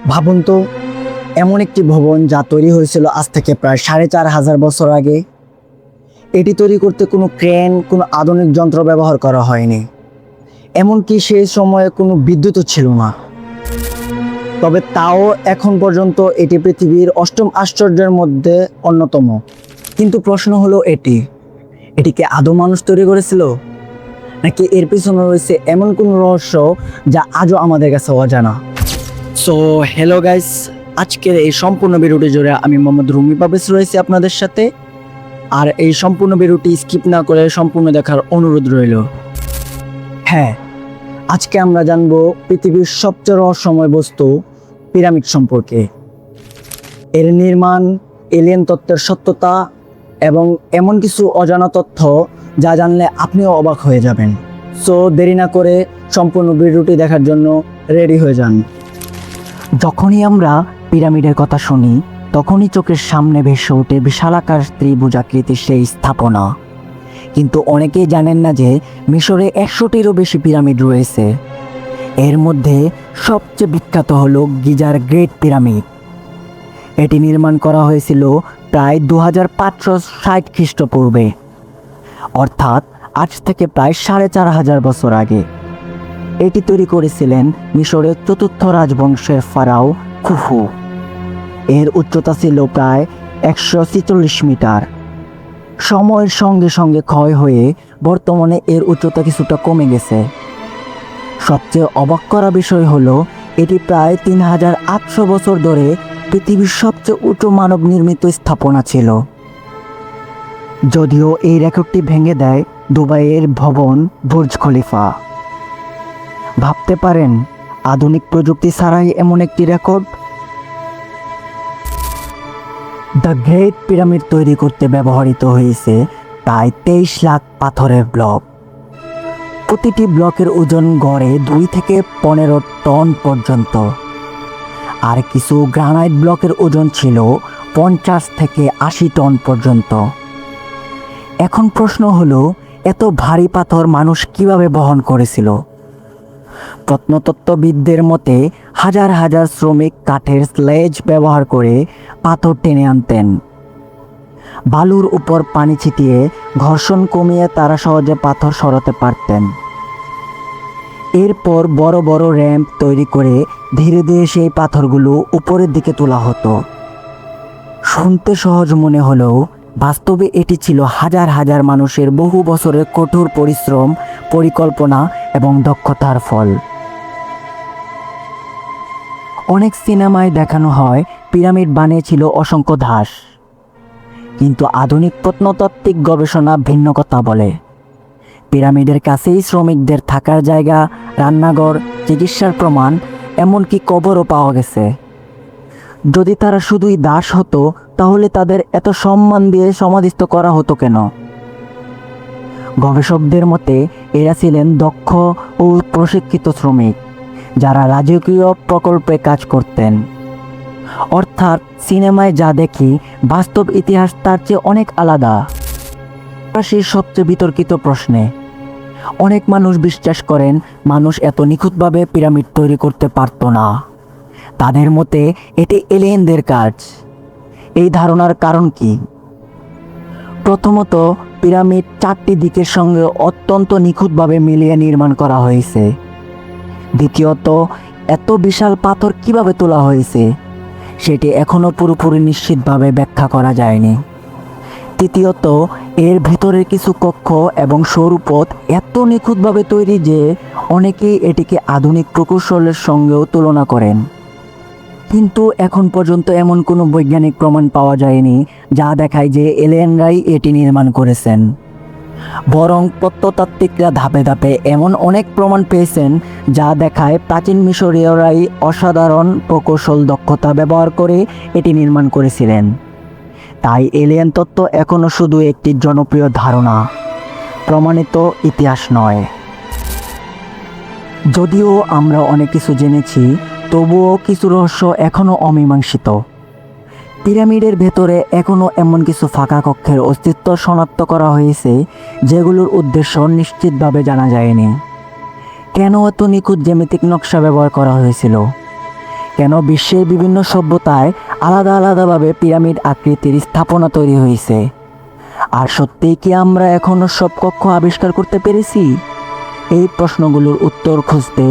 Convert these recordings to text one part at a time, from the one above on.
ভাবুন তো, এমন একটি ভবন যা তৈরি হয়েছিল আজ থেকে প্রায় ৪,৫০০ বছর আগে। এটি তৈরি করতে কোনো ক্রেন, কোনো আধুনিক যন্ত্র ব্যবহার করা হয়নি। এমনকি সেই সময়ে কোনো বিদ্যুৎও ছিল না। তবে তাও এখন পর্যন্ত এটি পৃথিবীর অষ্টম আশ্চর্যের মধ্যে অন্যতম। কিন্তু প্রশ্ন হলো এটিকে আদৌ মানুষ তৈরি করেছিল, নাকি এর পিছনে রয়েছে এমন কোনো রহস্য যা আজও আমাদের কাছে অজানা? সো হ্যালো গাইস, আজকের এই সম্পূর্ণ ভিডিওটি জুড়ে আমি মোহাম্মদ রুমি পাবেশ রয়েছি আপনাদের সাথে। আর এই সম্পূর্ণ ভিডিওটি স্কিপ না করে সম্পূর্ণ দেখার অনুরোধ রইল। হ্যাঁ, আজকে আমরা জানব পৃথিবীর সবচেয়ে রহস্যময় বস্তু পিরামিড সম্পর্কে, এর নির্মাণ, এলিয়েন তত্ত্বের সত্যতা এবং এমন কিছু অজানা তথ্য যা জানলে আপনিও অবাক হয়ে যাবেন। সো দেরি না করে সম্পূর্ণ ভিডিওটি দেখার জন্য রেডি হয়ে যান। যখনই আমরা পিরামিডের কথা শুনি, তখনই চোখের সামনে ভেসে ওঠে বিশালাকার ত্রিভুজাকৃতির সেই স্থাপনা। কিন্তু অনেকেই জানেন না যে মিশরে ১০০টিরও বেশি পিরামিড রয়েছে। এর মধ্যে সবচেয়ে বিখ্যাত হলো গিজার গ্রেট পিরামিড। এটি নির্মাণ করা হয়েছিল প্রায় ২৫৬০ খ্রিস্টপূর্বে, অর্থাৎ আজ থেকে প্রায় ৪,৫০০ বছর আগে। এটি তৈরি করেছিলেন মিশরের চতুর্থ রাজবংশের ফারাও খুফু। এর উচ্চতা ছিল প্রায় ১৪৬ মিটার। সময়ের সঙ্গে সঙ্গে ক্ষয় হয়ে বর্তমানে এর উচ্চতা কিছুটা কমে গেছে। সবচেয়ে অবাক করা বিষয় হলো, এটি প্রায় ৩,৮০০ বছর ধরে পৃথিবীর সবচেয়ে উঁচু মানব নির্মিত স্থাপনা ছিল। যদিও এই রেকর্ডটি ভেঙে দেয় দুবাইয়ের ভবন বুর্জ খলিফা। ভাবতে পারেন, আধুনিক প্রযুক্তি ছাড়াই এমন একটি রেকর্ড। দ্য গ্রেট পিরামিড তৈরি করতে ব্যবহৃত হয়েছে প্রায় ২৩ লাখ পাথরের ব্লক। প্রতিটি ব্লকের ওজন গড়ে ২ থেকে ১৫ টন পর্যন্ত। আর কিছু গ্রানাইট ব্লকের ওজন ছিল ৫০ থেকে ৮০ টন পর্যন্ত। এখন প্রশ্ন হলো, এত ভারী পাথর মানুষ কিভাবে বহন করেছিল? প্রত্নতত্ত্ববিদদের মতে হাজার হাজার শ্রমিক কাঠের স্লেজ ব্যবহার করে পাথর টেনে আনতেন। বালুর উপর পানি ছিটিয়ে ঘর্ষণ কমিয়ে তারা সহজে পাথর সরাতে পারতেন। এরপর বড় বড় র্যাম্প তৈরি করে ধীরে ধীরে সেই পাথরগুলো উপরের দিকে তোলা হতো। শুনতে সহজ মনে হলেও বাস্তবে এটি ছিল হাজার হাজার মানুষের বহু বছরের কঠোর পরিশ্রম, পরিকল্পনা এবং দক্ষতার ফল। অনেক সিনেমায় দেখানো হয় পিরামিড বানিয়েছিল অসংখ্য দাস, কিন্তু আধুনিক প্রত্নতাত্ত্বিক গবেষণা ভিন্ন কথা বলে। পিরামিডের কাছেই শ্রমিকদের থাকার জায়গা, রান্নাঘর, চিকিৎসার প্রমাণ, এমনকি কবরও পাওয়া গেছে। যদি তারা শুধুই দাস হতো, তাহলে তাদের এত সম্মান দিয়ে সমাধিস্থ করা হতো কেন? গবেষকদের মতে এরা ছিলেন দক্ষ ও প্রশিক্ষিত শ্রমিক, যারা রাজকীয় প্রকল্পে কাজ করতেন। অর্থাৎ সিনেমায় যা দেখি, বাস্তব ইতিহাস তার চেয়ে অনেক আলাদা। সেই সবচেয়ে বিতর্কিত প্রশ্নে অনেক মানুষ বিশ্বাস করেন মানুষ এত নিখুঁতভাবে পিরামিড তৈরি করতে পারত না। তাদের মতে এটি এলিয়েনদের কাজ। এই ধারণার কারণ কি? প্রথমত, পিরামিড ৪টি দিকের সঙ্গে অত্যন্ত নিখুঁতভাবে মিলিয়ে নির্মাণ করা হয়েছে। দ্বিতীয়ত, এত বিশাল পাথর কিভাবে তোলা হয়েছে সেটি এখনও পুরোপুরি নিশ্চিতভাবে ব্যাখ্যা করা যায়নি। তৃতীয়ত, এর ভেতরের কিছু কক্ষ এবং সরুপথ এত নিখুঁতভাবে তৈরি যে অনেকেই এটিকে আধুনিক প্রকৌশলের সঙ্গেও তুলনা করেন। কিন্তু এখন পর্যন্ত এমন কোনো বৈজ্ঞানিক প্রমাণ পাওয়া যায়নি যা দেখায় যে এলিয়েনরাই এটি নির্মাণ করেছেন। বরং প্রত্নতাত্ত্বিকরা ধাপে ধাপে এমন অনেক প্রমাণ পেয়েছেন যা দেখায় প্রাচীন মিশরীয়রাই অসাধারণ প্রকৌশল দক্ষতা ব্যবহার করে এটি নির্মাণ করেছিলেন। তাই এলিয়েন তত্ত্ব এখনও শুধু একটি জনপ্রিয় ধারণা, প্রমাণিত ইতিহাস নয়। যদিও আমরা অনেক কিছু জেনেছি, তবুও কিছু রহস্য এখনও অমীমাংসিত। পিরামিডের ভেতরে এখনও এমন কিছু ফাঁকা কক্ষের অস্তিত্ব শনাক্ত করা হয়েছে যেগুলোর উদ্দেশ্য নিশ্চিতভাবে জানা যায়নি। কেন এত নিখুঁত জ্যামিতিক নকশা ব্যবহার করা হয়েছিল? কেন বিশ্বের বিভিন্ন সভ্যতায় আলাদা আলাদাভাবে পিরামিড আকৃতির স্থাপনা তৈরি হয়েছে? আর সত্যিই কি আমরা এখনও সব কক্ষ আবিষ্কার করতে পেরেছি? এই প্রশ্নগুলোর উত্তর খুঁজতে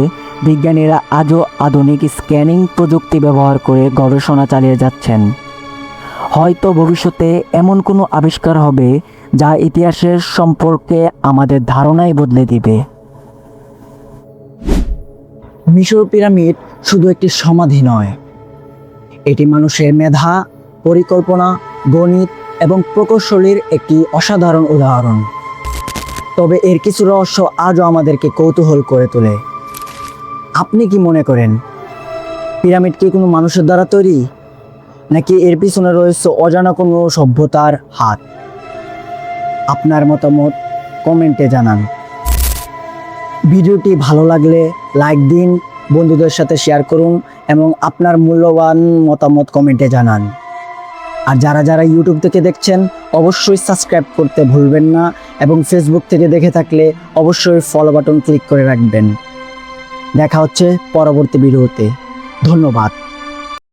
বিজ্ঞানীরা আজও আধুনিক স্ক্যানিং প্রযুক্তি ব্যবহার করে গবেষণা চালিয়ে যাচ্ছেন। হয়তো ভবিষ্যতে এমন কোনো আবিষ্কার হবে যা ইতিহাসের সম্পর্কে আমাদের ধারণাই বদলে দিবে। মিশর পিরামিড শুধু একটি সমাধি নয়, এটি মানুষের মেধা, পরিকল্পনা, গণিত এবং প্রকৌশলীর একটি অসাধারণ উদাহরণ। তবে এর কিছু রহস্য আজও আমাদেরকে কৌতূহল করে তোলে। আপনি কি মনে করেন, পিরামিড কি কোনো মানুষের দ্বারা তৈরি, নাকি এর পিছনে রয়েছে অজানা কোনো সভ্যতার হাত? আপনার মতামত কমেন্টে জানান। ভিডিওটি ভালো লাগলে লাইক দিন, বন্ধুদের সাথে শেয়ার করুন এবং আপনার মূল্যবান মতামত কমেন্টে জানান। আর যারা যারা ইউটিউব থেকে দেখছেন অবশ্যই সাবস্ক্রাইব করতে ভুলবেন না, এবং ফেসবুক থেকে দেখে থাকলে অবশ্যই ফলো বাটন ক্লিক করে রাখবেন। দেখা হচ্ছে পরবর্তী ভিডিওতে। ধন্যবাদ।